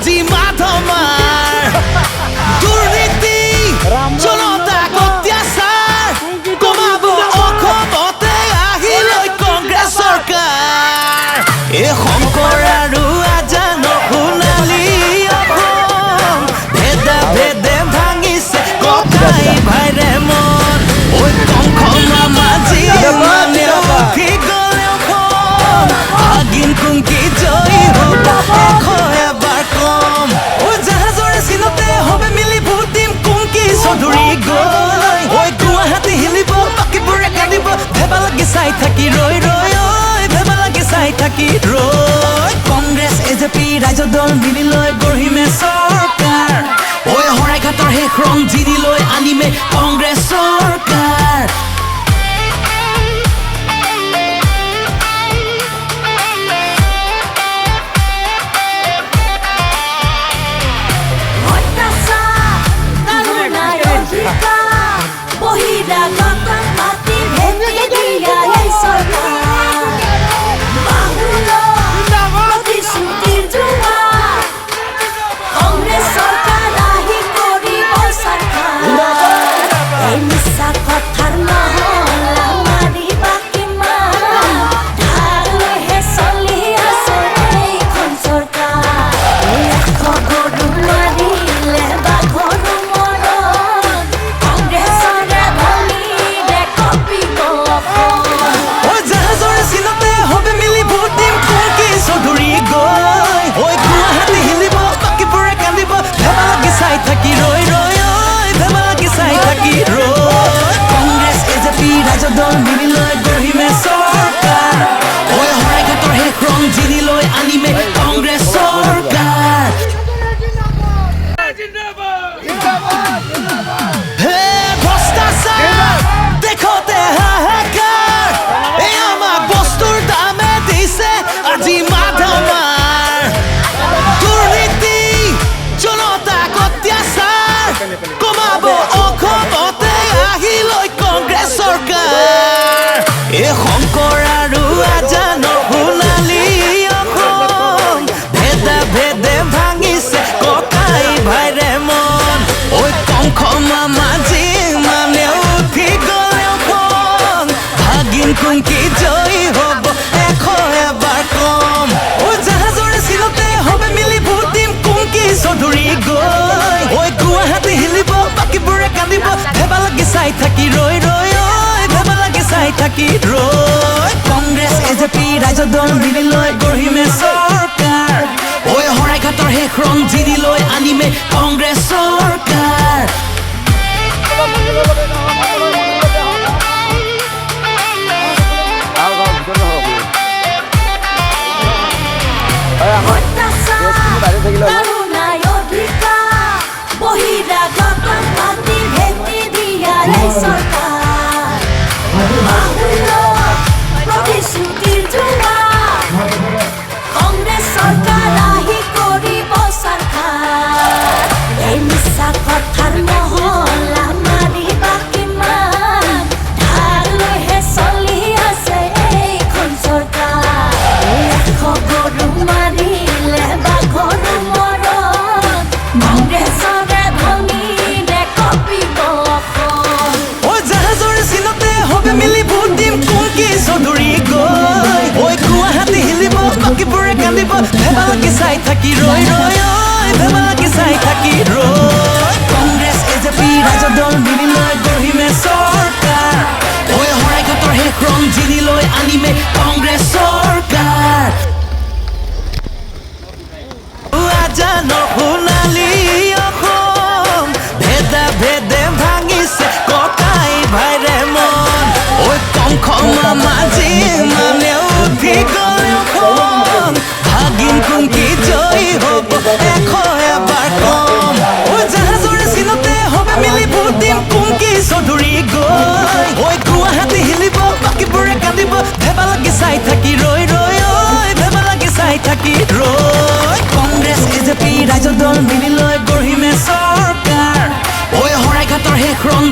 আজি মাধমাৰ দুৰ্নীতি জনতা অত্যাচাৰ কমাব অসমতে আহিলৈ কংগ্ৰেছ চৰকাৰ এই শংকৰ আৰু আজান সোণালী অসম ভেদা ভেদে ভাঙিছে ককাই ভাইৰে মন ঐ কংখনা মাঝি মানে উঠি গ'লে অসম ভাগিন কুংকি জয়ী হ'ব এবাৰ কম ঐ জাহাজৰে চিনতে হবে মিলি ভোট দিম কুংকি চৌধুৰী গৈ ঐ গুৱাহাটী হিলিব বাকীবোৰে কান্দিব ভেবা লাগি চাই থাকি ৰৈ ৰৈ ঐ ভেবা লাগি চাই থাকি ৰৈ কংগ্ৰেছ এজেপি ৰাজ্য দল মিলি লৈ গঢ়িমে চৰকাৰ ঐ শৰাইঘাটৰ শেষ ৰং জিৰি লৈ আনিমে কংগ্ৰেছ চৰকাৰ কমাব অসমতে আহিলৈ কংগ্ৰেছ চৰকাৰ এই শংকৰ আৰু আজান সোণালী অসম ভেদা ভেদে ভাঙিছে ককাই ভাইৰে মন ঐ কংখনা মাঝি মানে উঠি গ'লে অসম ভাগিন কুংকি জয়ী হ'ব এবাৰ কম ঐ জাহাজৰে চিনতে হবে মিলি ভোট দিম কুংকি চৌধুৰী গৈ ঐ গুৱাহাটী হিলিব বাকীবোৰে কান্দিব ভেবা লাগি চাই থাকি ৰৈ ৰৈ ঐ ভেবা লাগি চাই থাকি ৰৈ কংগ্ৰেছ এজেপি ৰাজ্য দল মিলি লৈ গঢ়িমে চৰকাৰ ঐ শৰাইঘাটৰ শেষ ৰং জিৰি লৈ আনিমে কংগ্ৰেছ চৰকাৰ ভেবা লাগি চাই থাকি ৰৈ ৰৈ ঐ ভেবা লাগি চাই থাকি ৰৈ কংগ্ৰেছ এজেপি ৰাজ্য দল মিলি লৈ গঢ়িমে চৰকাৰ ঐ শৰাইঘাটৰ শেষ ৰং জিৰি লৈ আনিমে কংগ্ৰেছ চৰকাৰ আজান সোণালী অসম ভেদা ভেদে ভাঙিছে ককাই ভাইৰে মন ঐ কংখনা মাঝি মানে উঠি গ'লে অসম ভাগিন কুংকি জয়ী হ'ব এবাৰ কম ঐ জাহাজৰে চিনতে হবে মিলি ভোট দিম কুংকি চৌধুৰী গৈ ঐ গুৱাহাটী হিলিব বাকীবোৰে কান্দিব ভেবা লাগি চাই থাকি ৰৈ ৰৈ ঐ ভেবা লাগি চাই থাকি ৰৈ কংগ্ৰেছ এজেপি ৰাজ্য দল মিলি লৈ গঢ়িমে চৰকাৰ ঐ শৰাইঘাটৰ শেষ ৰং